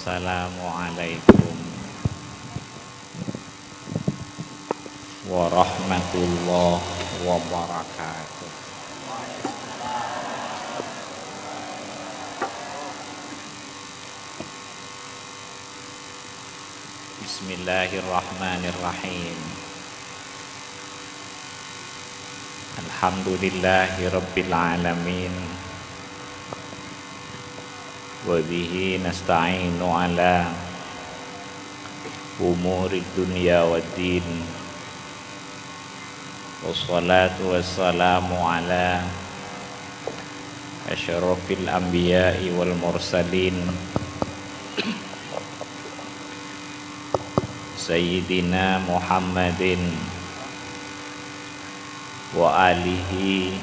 Assalamualaikum warahmatullahi wabarakatuh. Bismillahirrahmanirrahim. Alhamdulillahi rabbil alamin. Wa bihi nasta'inu ala umurid dunya waddin. Wassalatu wassalamu ala asyrafil anbiya'i wal mursalin Sayyidina Muhammadin wa alihi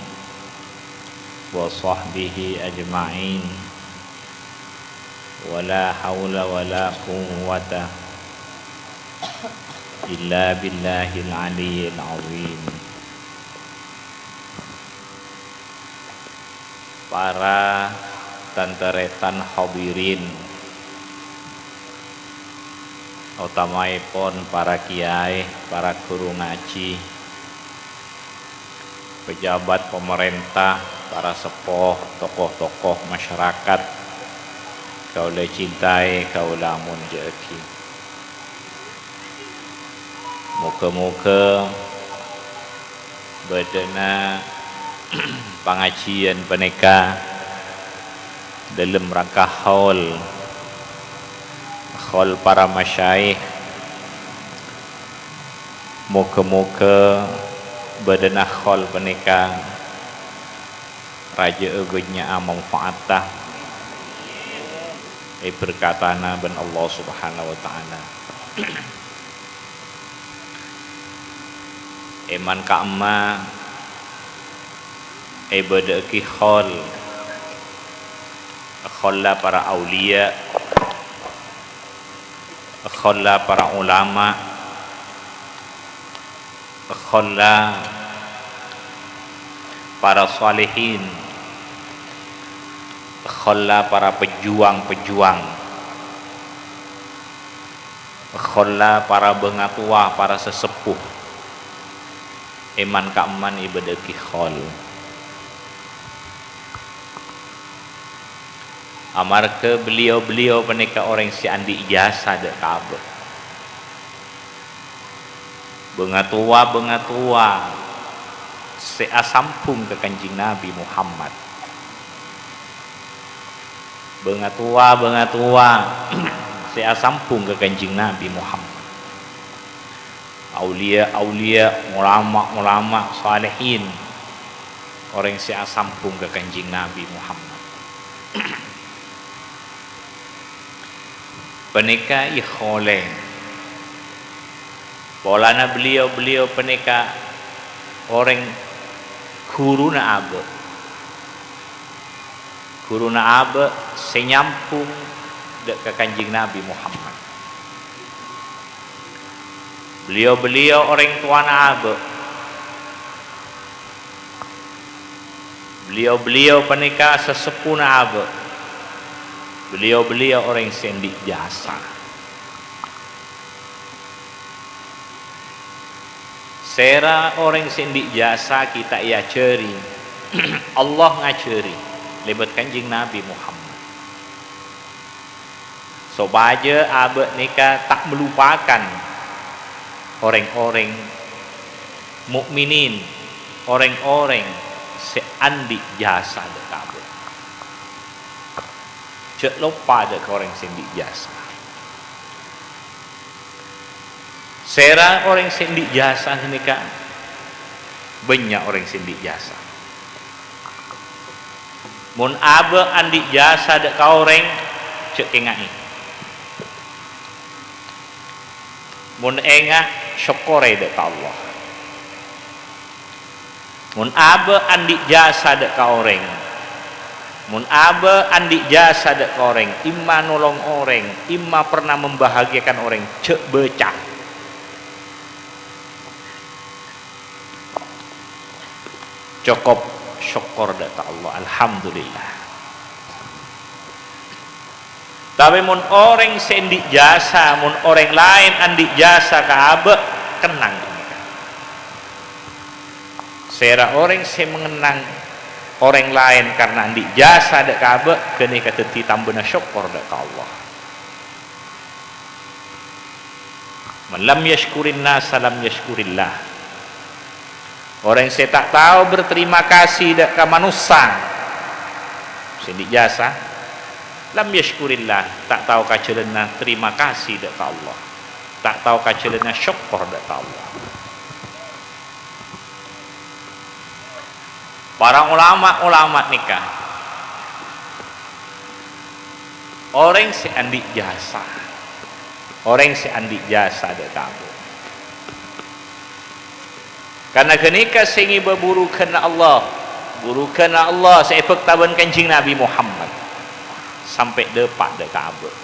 wa sahbihi ajma'in. Wala hawla wala quwwata illa billahil aliyyil azim. Para tanteretan hadirin, utamaipun para kiai, para guru ngaji, pejabat pemerintah, para sepuh, tokoh-tokoh masyarakat, kaula cintai, kaula munjaki. Muga-muga badana pengajian peneka dalam rangka haul para masyaikh, muga-muga badana haul peneka raja egenya manfaatah berkatana ben Allah Subhanahu wa taala. Eman ka'ma badaki khalla para aulia, khalla para ulama, khalla para salihin, khalla para pejuang-pejuang, khalla para bengatua, para sesepuh. Iman ka'man ibadaki khol. Amarga beliau-beliau peneka orang si andi ijazah dek kabeh. Bengatua seasampung ke Kanjeng Nabi Muhammad. Bengatua seasampung ke Kanjeng Nabi Muhammad. Aulia, ulama salihin, orang seasampung ke Kanjeng Nabi Muhammad. Peneka ikhole polana beliau peneka orang guruna abe senyampung dek ke Kanjeng Nabi Muhammad. Beliau orang tuana abe, beliau peneka sesepuna abe, beliau orang sendik jasa. Sera orang sendik jasa kita ia ceri Allah ngaceri lebat Kanjeng Nabi Muhammad. Sobaja abe nika tak melupakan orang-orang mukminin, orang-orang seandi jasa dek kabeh. Cek lupa dek orang sendi jasa. Sera orang sendi jasa ini kan banyak orang sendi jasa. Mun abe andi jasa dek ka orang cek kengai. Mun engah syukure dek ka Allah. Mun abe andi jasa dek ka orang, mun abe andi jasa dek ka orang, imma nolong orang, imma pernah membahagiakan orang, cek becah. Cukup syukur dek ka Allah, alhamdulillah. Tapi mun orang sendik jasa, mun orang lain andik jasa ka abe kenang. Sera orang se mengenang orang lain karena andik jasa dek ka abe kene kateti tambena syukur dek ka Allah. Man lam yashkurin nas lam yashkurillah. Orang se tak tahu berterima kasih dek ka manusia sendik jasa lam yashkurillah, tak tahu kacelena terima kasih dek ka Allah, tak tahu kacelena syukur dek ka Allah. Para ulama nikah orang si andik jasa, orang si andik jasa dek ka Allah. Karena kenika singi berburu kena Allah, buru kena Allah seepek taban kancing Nabi Muhammad sampai depan dek Ka'bah.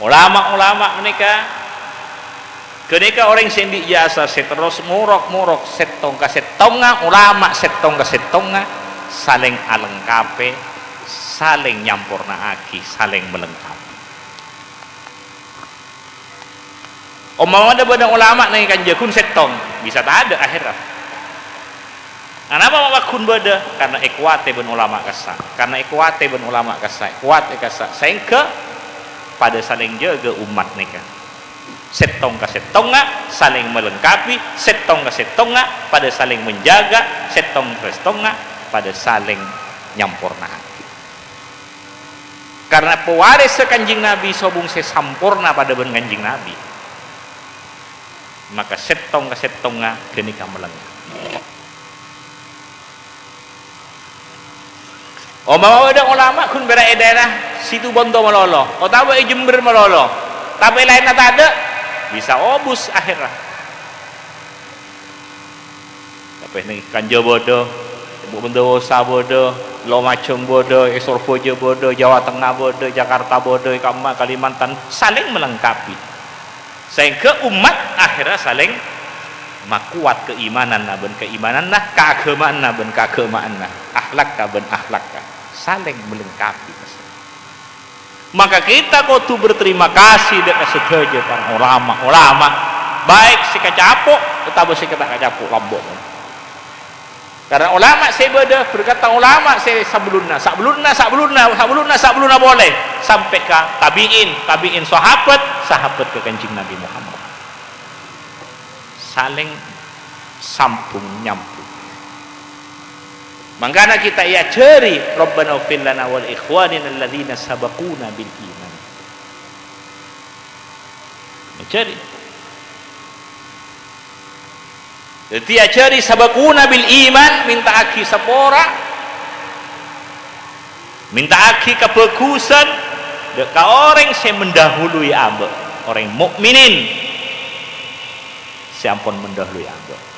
Ulama mereka ketika orang sendik jasa terus murok setong ka setonga, ulama setong ka setonga saling alengkape, saling nyampurna aki, saling melengkapi. Omong ada pada ulama nih kan jakun setong bisa tak ada akhirat. Kenapa makun beda? Karena ekuate ben ulama kasa. Karena ekuate ben ulama kasa. Ekuate kasa. Sehingga pada saling jaga umat nika. Setong ka setonga saling melengkapi, setong ka setonga pada saling menjaga, setong ka setonga pada saling nyampurna hati. Karena pewaris kanjing Nabi sobung sesampurna pada ben kanjing Nabi. Maka setong ka setonga kenika melengkapi. Mau ada ulama kun berai daerah situ Bondo melolo, tahu Jember melolo, tapi lain tak ada bisa obus akhirnya. Tapi ni Kanjo bodoh, Bondowosa bodoh, Lumajang bodoh, Surabaya bodoh, Jawa Tengah bodoh, Jakarta bodoh, Kalimantan saling melengkapi. Sehingga umat akhirnya saling makuat keimanan na ben keimanan nah, keagamaan na ben keagamaan nah, akhlak ka ben akhlak ka, saling melengkapi. Maka kita kudu berterima kasih dekat sedaja para ulama baik si kacapuk atau si kata kacapuk lombok. Karena ulama saya berkata ulama saya sabuluna boleh sampai ke tabiin sahabat ke kancing Nabi Muhammad saling sampung nyampung. Makanya kita ya ceri Rabbana ighfir lana wal ikhwanina alladzina sabaquna bil iman. Ceri. Jadi ya ceri sabaquna bil iman minta aki sapora. Minta aki kebagusan dekat orang yang mendahului amba, orang mukminin. Siampun mendahului amba.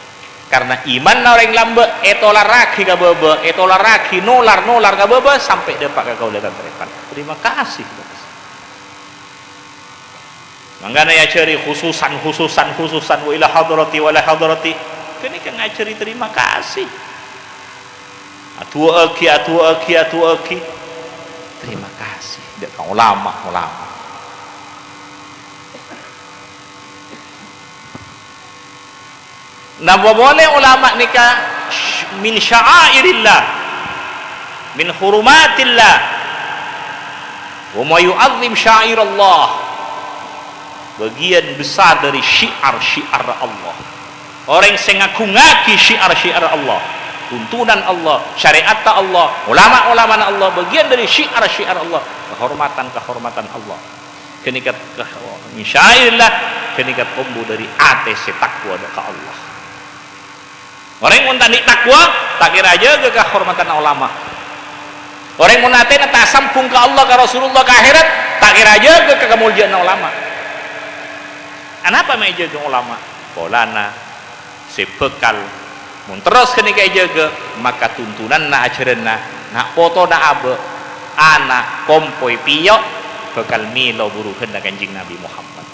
Karena iman orang lambe etola raki ka bebe, etola raki nolar ka bebe sampai depak ka kaulatan terepan. Terima kasih. Mangana ya cari khususan wa ila hadrati wa la hadrati. Kini kan ngajari terima kasih. Atu aki. Terima kasih dekat ulama. Nah boleh ulama nikah min sya'airillah min hurumatillah wa ma yu'azzim sya'airallah, bagian besar dari syiar Allah. Orang yang ngaki syiar Allah, tuntunan Allah, syariat Allah, ulama Allah, bagian dari syiar Allah, kehormatan Allah. Kenikat min sya'airillah, kenikat tumbuh dari atas takwa ke Allah. Orang yang tadi takwa tak kira aja ke kehormatan ulama. Orang yang nanti tak sampung ke Allah ke Rasulullah ke akhirat tak kira aja ke kemuliaan ulama. Kenapa meja ke ulama? Polana sebekal mun terus kenika jaga maka tuntunan na ajaran nak foto na abe anak kompoi piyok bakal milo buruhan na kanjing Nabi Muhammad.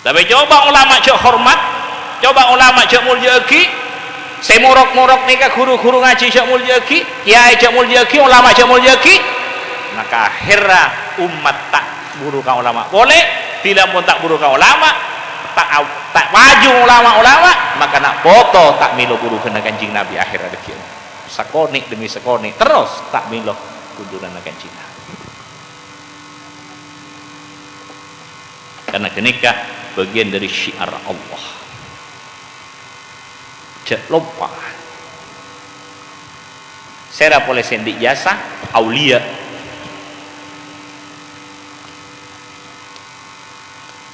Tapi coba ulama cek hormat, coba ulama cek mulia aki, Saya morok-morok nikah guru-guru ngaji jak mulya ki, kiai jak mulya ki, ulama jak mulya ki, maka akhirnya umat tak buru ka ulama. Boleh, tidak pun tak buru ka ulama, tak maju ulama-ulama, maka nak foto tak milo guru kena Kanjeng Nabi akhirnya demikian. Sekonik demi sekonik terus tak milo kunjungan Kanjeng Nabi. Karena kenikah bagian dari syiar Allah. Jangan lupa. Saya boleh sendik jasa aulia.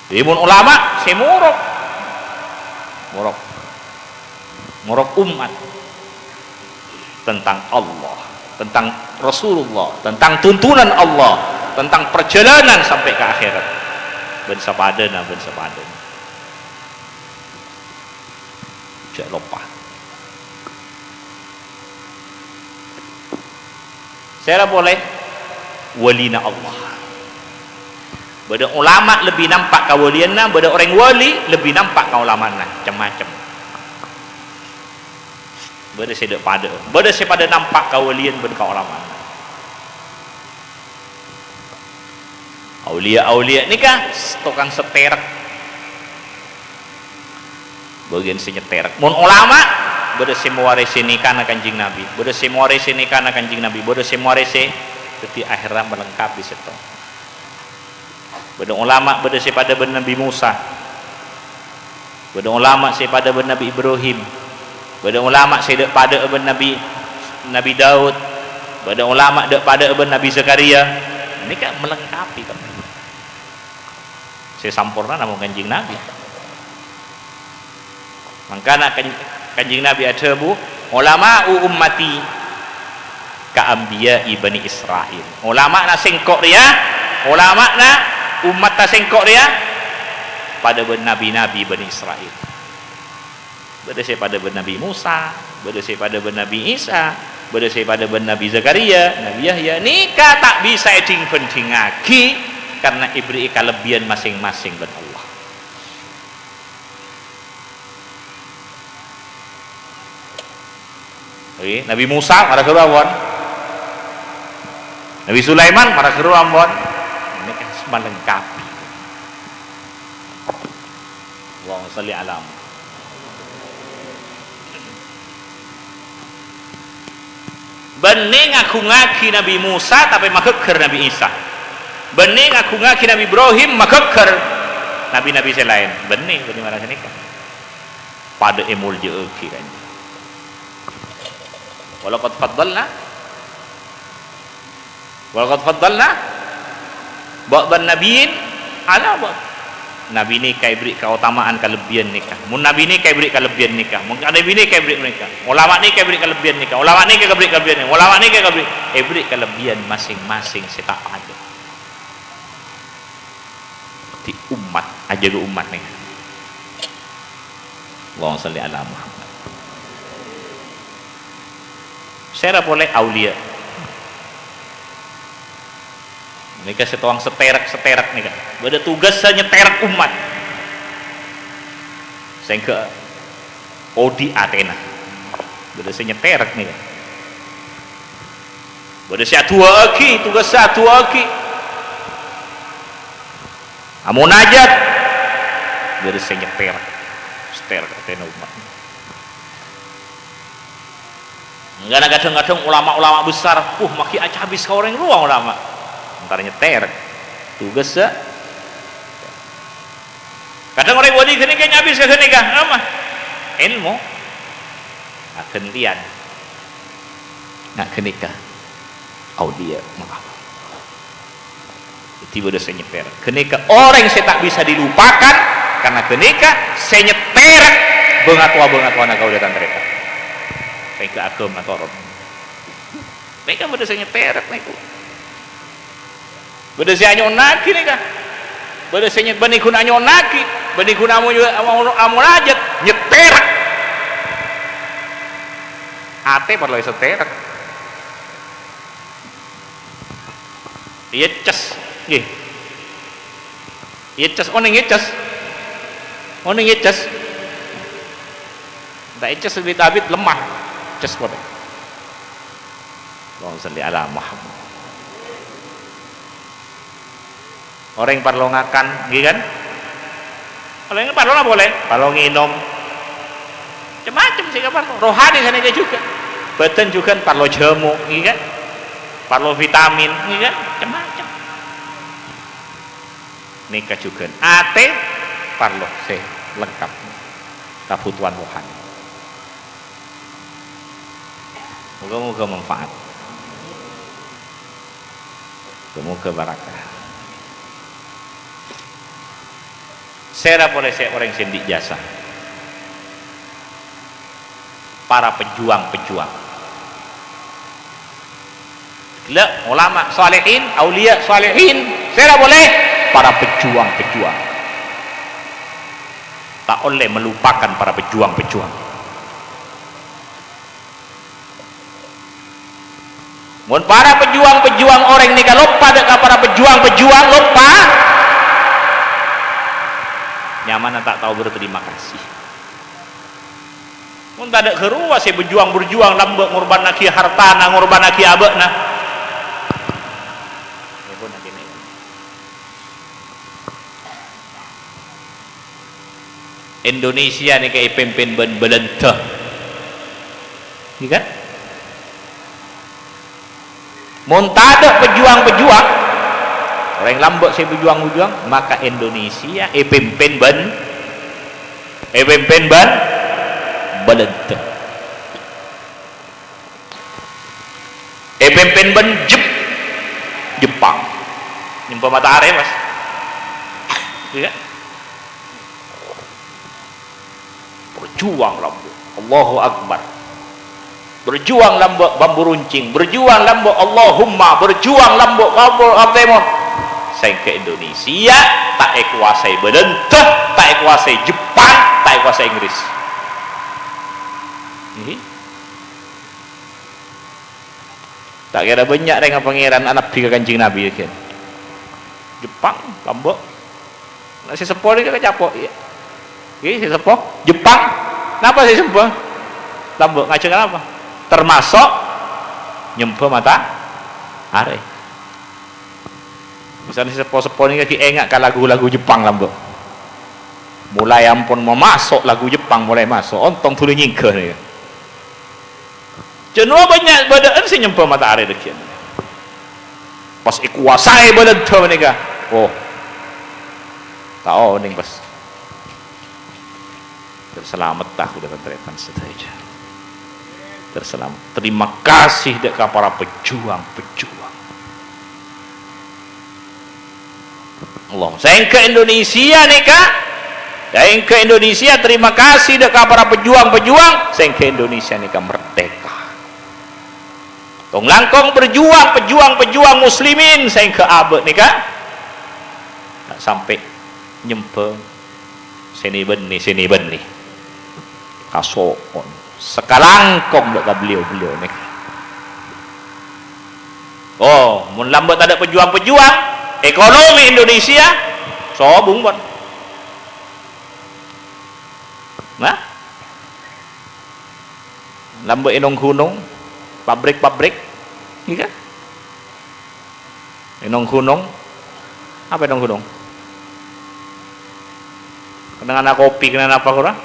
Imun ulama saya morok umat tentang Allah, tentang Rasulullah, tentang tuntunan Allah, tentang perjalanan sampai ke akhirat. Ben sapadana. Jangan lupa. Saya boleh walina Allah. Bada ulama lebih nampak kawalianna, bada orang wali lebih nampak kaulamana, macam-macam. Bada saya pada nampak kawalian ben kaulamana. Aulia ni kah tukang seterak. Bagian senyeterak. Mun ulama bada saya mewarisi nikah na Kanjeng Nabi, bada saya mewarisi nikah na Kanjeng Nabi, bada saya mewarisi jadi akhirnya melengkapi seto. Bada ulama bada saya pada ben Nabi Musa, bada ulama saya pada ben Nabi Ibrahim, bada ulama saya dek pada ben Nabi Daud, bada ulama dek pada ben Nabi Zakaria. Ini kan melengkapi kan. Saya sampurna namun Kanjeng Nabi. Makanya Kanjeng Nabi ada bu ulama'u ummati ka anbiya'i bani Israil. Ulama na singkok dia, ulama na umat na singkok dia pada nabi-nabi bani Israil. Berdasar pada Nabi Musa, berdasar pada Nabi Isa, berdasar pada Nabi Zakaria, Nabi Yahya. Nikah tak bisa penting lagi karena ibri kelebihan masing-masing ben Allah. Oke, Nabi Musa marah ke Ruambon, Nabi Sulaiman marah ke Ruambon. Ini kan semua lengkapi. Allahumma sholli ala Muhammad. Bening aku ngaki Nabi Musa tapi makeker Nabi Isa. Bening aku ngaki Nabi Ibrahim makeker Nabi-Nabi selain. Bening mana sini kan? Pada emul je kan. Walaqad faddalna ba'dan nabiyyin ala ba'd. Nabi ni kai beri keutamaan kelebihan nikah. Mun nabi ni kai beri kelebihan nikah. Mun nabi ni kai beri nikah. Ulama ni kai beri kelebihan nikah. Ulama ni kai beri kelebihan nikah. Ulama ni kai beri kelebihan masing-masing setak ada. Di umat aja ke umat ni. Allahumma shalli ala Muhammad. Saya boleh aulia. Mereka setuang seterak nih kan. Bada tugas saya nyeterak umat. Saya ke Odi Athena. Bada saya nyeterak nih kan. Bada saya tua lagi, tugas saya tua lagi. Amun najat. Bada saya nyeterak. Seterak Athena umat. Kadang-kadang ulama-ulama besar, maki aja habis kau orang ruang ulama. Ntar nyeter tugas ya. Kadang orang wali kene kan habis ke kene kan apa ilmu akan lian nak kenikah aulia maaf tiba-tiba saya nyeter kenikah orang yang saya tak bisa dilupakan karena kenikah saya nyeter bengatwa nak kau datang mereka mereka agam atau orang mereka pada saya nyeter mereka beda saya nyonaki ni kan beda saya bani guna nyonaki bani guna amu rajat nyeterak ate perlu seterak iya cas nggih iya cas oning iya cas tak ecas duit abid lemah ecas boleh. Allahumma shalli ala Muhammad. Orang yang parlo ngakan gitu kan, kalau yang parlo nggak boleh, parlo nginom macam-macam sih kan parlo rohani sana juga, badan juga parlo jamu gitu kan, parlo vitamin gitu kan, macam-macam. Nikah juga ate parlo sih lengkap kebutuhan rohani. Moga-moga manfaat, semoga barakah. Saya boleh saya orang sendik jasa para pejuang-pejuang. Gila, ulama salihin, aulia salihin, saya boleh para pejuang-pejuang. Tak boleh melupakan para pejuang-pejuang. Mun para pejuang-pejuang orang ni kalau lupa dekat para pejuang-pejuang lupa, nyaman tak tahu berterima kasih. Mun tak ada keruah saya berjuang lambek ngorban naki hartana ngorban naki abekna. Indonesia ni kayak pimpin belentah, kan? Mun tak ada pejuang-pejuang orang lambek saya berjuang-berjuang, maka Indonesia pimpin belentah, pimpin Jepang nyempa matahari mas, iya berjuang lambek Allahu Akbar, berjuang lambek bambu runcing, berjuang lambek Allahumma, berjuang lambek kabul abdemon. Saya ke Indonesia tak kuasai belentah, tak kuasai Jepang, tak kuasai Inggris. Tak kira banyak dengan pangeran anak tiga kancing Nabi kan. Jepang lambek nasi sepo ni kan capok ya. Si sepo Jepang kenapa si sepo lambek ngaceng apa termasuk nyempe mata are. Misalnya si sepo-sepo ni kaki engak ke lagu-lagu Jepang lambek mulai ampun mau masuk lagu Jepang mulai masuk ontong tulu nyingke ni jenuh banyak badaan si nyempe mata are dekian pas ikuasai badan tu mereka oh tahu ning pas terselamat tak udah keteretan saja terselamat. Terima kasih dekat para pejuang-pejuang. Allah saya ke Indonesia nih kak, saya ke Indonesia terima kasih dekat para pejuang-pejuang. Saya ke Indonesia nih kak merdeka. Tong langkong berjuang pejuang muslimin saya ke abad nih kak sampai nyempe sini benih kasokon sekalangkong dekat beliau nih. Oh mun lambat ada pejuang-pejuang ekonomi Indonesia sobung bon nah lambat inong gunung pabrik iya kan inong gunung apa inong gunung kenangan kopi kenangan apa kurang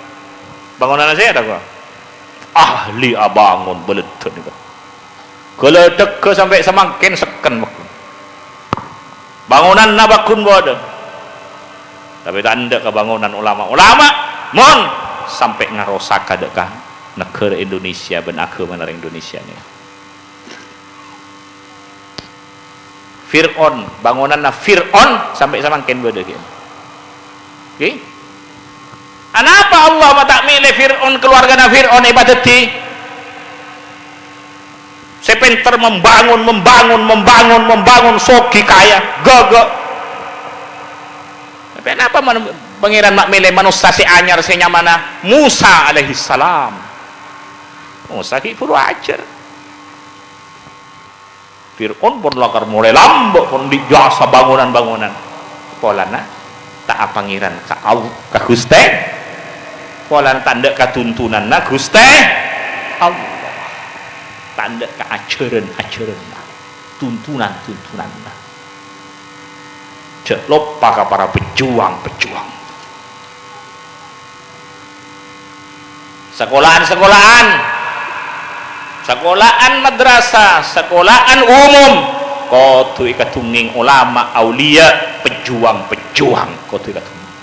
bangunan saya ada kurang ahli abangun beledek nih kan geledek ke sampai semakin seken bangunan nabakun bodoh tapi tak ada ke bangunan ulama mon sampai ngarosaka dekah negara Indonesia ben agama Indonesia ni Fir'aun bangunan Fir'aun sampai semakin bodoh kan okay? Kenapa Allah tak milih Fir'aun keluarga Fir'aun ibadati sepenter membangun soki kaya gagak tapi kenapa pangeran mak milih manusia si anyar si nyamana Musa alaihi salam Musa ki puru ajar Fir'aun pun lakar mulai lambok pun dijasa bangunan polana tak pangeran ka Gusti pola tanda ketuntunan na Gusti Allah, tanda ke ajaran tuntunan cek lupa ke para pejuang sekolahan madrasah, sekolahan umum kudu ikatunging ulama aulia pejuang kudu ikatunging.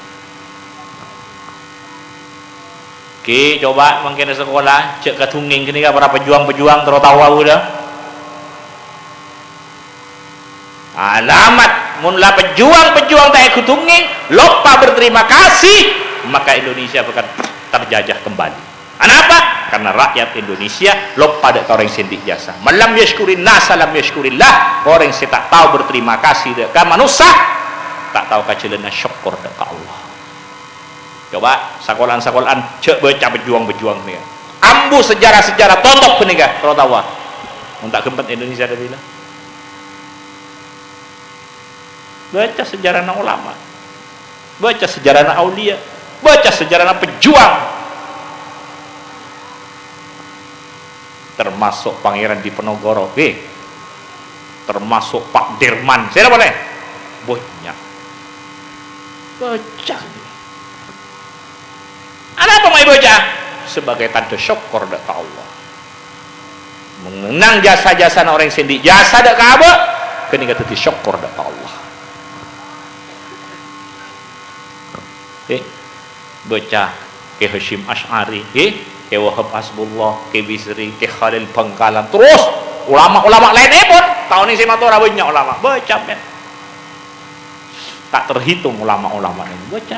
Oke, coba mungkin sekolah cek katunging kini para pejuang tertawa udah alamat munlah pejuang tak ikut tunging lupa berterima kasih, maka Indonesia akan terjajah kembali. Kenapa? Karena rakyat Indonesia lupa ada orang sendik jasa. Malam yashkurin nasa lam yashkurillah, orang yang tak tahu berterima kasih dekat manusia, tak tahu kacilan syukur dekat Allah. Coba sekolahan cek baca pejuang nih. Ambu sejarah tontok penikah tertawa. Untuk gempat Indonesia ada bilang. Baca sejarah ulama, baca sejarah aulia, baca sejarah pejuang, termasuk Pangeran Diponegoro, termasuk Pak Dirman, saya boleh banyak baca. Apa mau baca? Sebagai tanda syukur dekat Allah, mengenang jasa-jasa orang yang sendik jasa dekat Abah, kenika tadi syukur dekat Allah. Baca ke Hashim Ash'ari, ke Wahab Hasbullah, ke Bisri, ke Khalil Bangkalan, terus ulama-ulama lain pun tahun ini saya matur banyak ulama baca men. Tak terhitung ulama-ulama ini baca.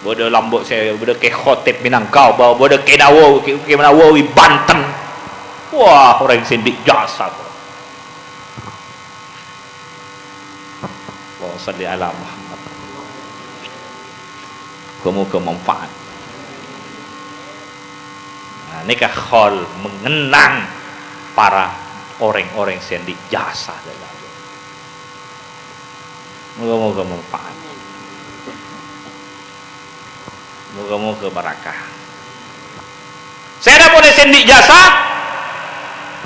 Bodoh Lombok saya, bodoh ke Khotib Minangkabau, bodoh ke Nawawi Banten. Wah, orang sendik jasa tuh. Allahumma shalli ala Muhammad. Semoga manfaat. Nah, ini khol mengenang para orang-orang yang dijasa dalam. Moga-moga manfaat. Moga-moga barakah. Saya dah boleh sendik jasa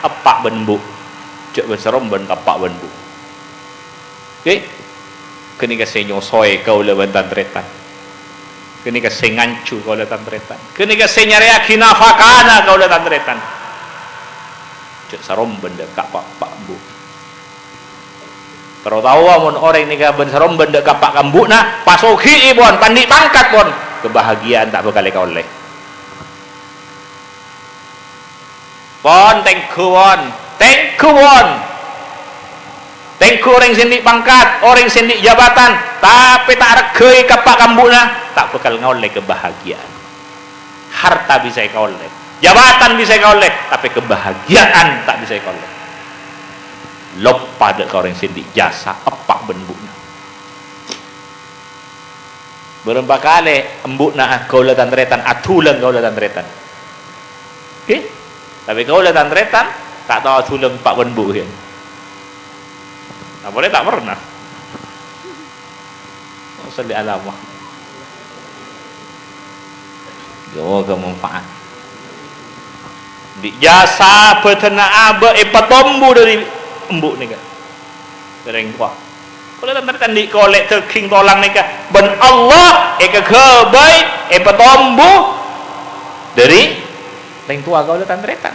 apa benbu cek beserom ben apa benbu. Oke, kenika saya nyosoy kau leban tantretan. Kenika saya ngancu kau leban tantretan. Kenika saya nyari nafakana kau leban tantretan. Cek serom ben dekat pak bu. Terutawa mun orang nika ben serom ben dekat pak kambu na pasuki ibon pandi pangkat pon. Kebahagiaan tak bakal kau oleh. Pon thank you orang sendik pangkat, orang sendik jabatan, tapi tak regei kapak kambuna, tak bakal ngoleh kebahagiaan. Harta bisa kau oleh, jabatan bisa kau oleh, tapi kebahagiaan tak bisa kau oleh. Lupa dek orang sendik jasa apa benbuknya. Berempat kali embukna kau le tantretan, atulang kau le tantretan. Oke? Tapi kau le tantretan tak tahu atulang pak benbuk kan. Tak boleh tak pernah. Salli ala Muhammad. Semoga manfaat. Di jasa petena aba patombu dari embuk ni kan. Dereng tua. Kalau tanda di kolek terking tolang ni kan, ben Allah kebai patombu dari leng tua kau le tantretan.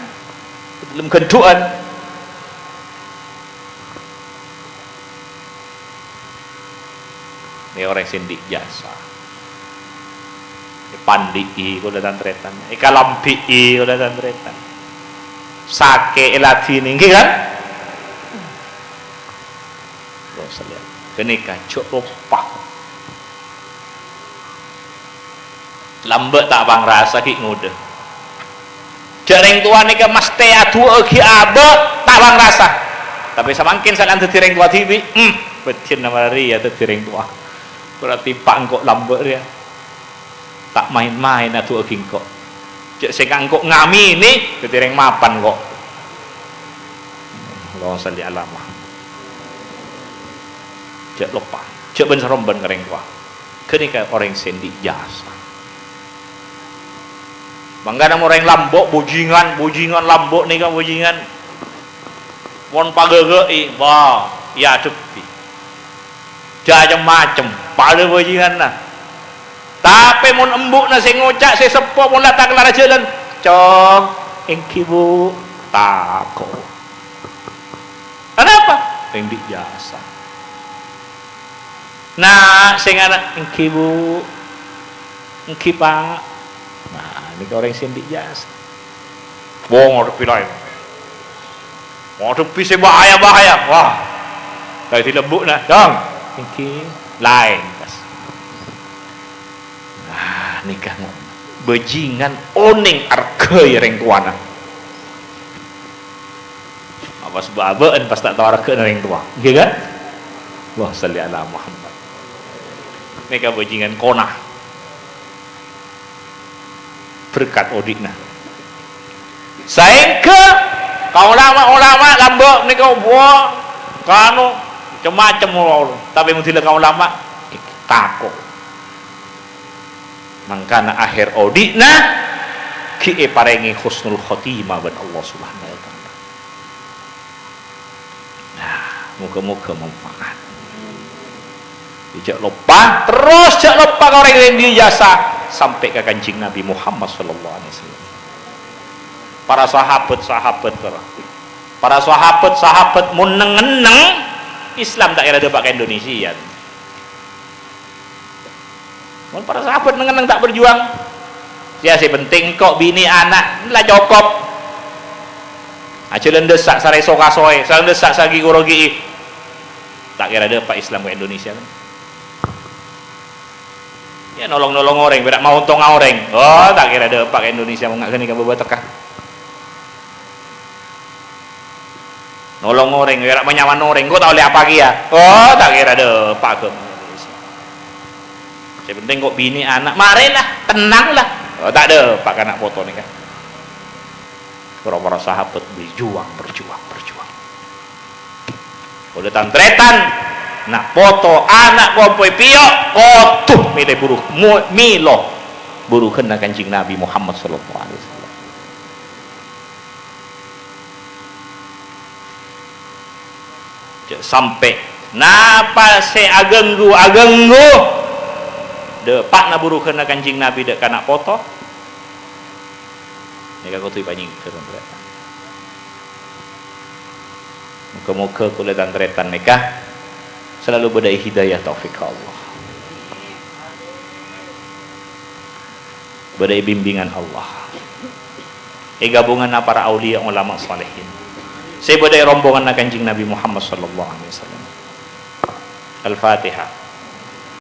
Belum kentuan. Ini orang sendik jasa. Pandi kau datang tretan, kalampi kau datang tretan, sake elati ni kan? Kenika cukup pak, lambat tak bang rasa ki ngude. Jareng tua ni kan mesti atu ki abe tak bang rasa. Tapi semakin saya antu tireng tua TV, betin nama ria tu tireng tua. Berarti pak engkau lambat dia tak main-main atu aging kok cek sing engkau ngami ni ketireng mapan kok. Allahumma shalli ala Muhammad. Cek lupa cek ben serom ben ngereng tua kenika orang sendik jasa Mangga nama orang lambok bujingan lambok nih kan bujingan. Mon pagege wah ya tepi. Jangan macem pada bujingan nah. Tapi mon embuk na sing ngocak sing sepo mon latang lara jalan. Cong engki bu tako. Kenapa? Yang jasa. Nah, sing anak engki bu, engki pak. Nah, ini orang sing jasa. Wong ada pilih. Mau tepi se bahaya. Wah. Dari lembut nah, dong. Engki lain pas. Nah, nikah bajingan oning arkeui reng tuana. Apa sebabaan pas tak tahu arkeun reng tua. Nggih kan? Wah, salli ala Muhammad. Nikah bajingan konah. Berkat odikna. Saengke kau ulama lambok nikah buah kanu macam-macam lo. Tapi mun kau ulama takut. Mangkana akhir odikna ki parengi husnul khotimah ban Allah Subhanahu wa taala. Nah, muga-muga manfaat. Jak lupa, terus jak lupa orang yang dijasa sampai ke kancing Nabi Muhammad sallallahu alaihi wasallam. Para sahabat mun nengeneng Islam tak kira dapat ke Indonesia. Mun para sahabat nengeneng tak berjuang. Ya si penting kok bini anak lah cukup. Aja lendesak sare sokasoe, sareng desak sagi kurogi. Tak kira dapat Islam ke Indonesia kan. Ya nolong orang, berak mau untung orang. Oh, tak kira ada pak Indonesia mau nggak gini kamu buat tekah. Nolong orang, berak menyaman orang. Kau tahu lihat apa kia? Oh, tak kira ada pak ke Indonesia. Yang penting kok bini anak, marilah, tenanglah. Oh, tak ada pak anak foto nih kan. Para sahabat berjuang. Udah tantretan. Nak foto anak kompoi piok kotuh milih buruh milo buruh kena kancing Nabi Muhammad sallallahu alaihi wasallam. Sampai napa se agenggu de pak na buruh kena kancing Nabi dek kana foto nika kotu panjing terus. Muga-muga kula tantretan nikah selalu berdaya hidayah taufik Allah, berdaya bimbingan Allah, gabungan para aulia ulama salihin. Saya berdaya rombongan Kanjeng Nabi Muhammad sallallahu alaihi wasallam. Al-Fatihah.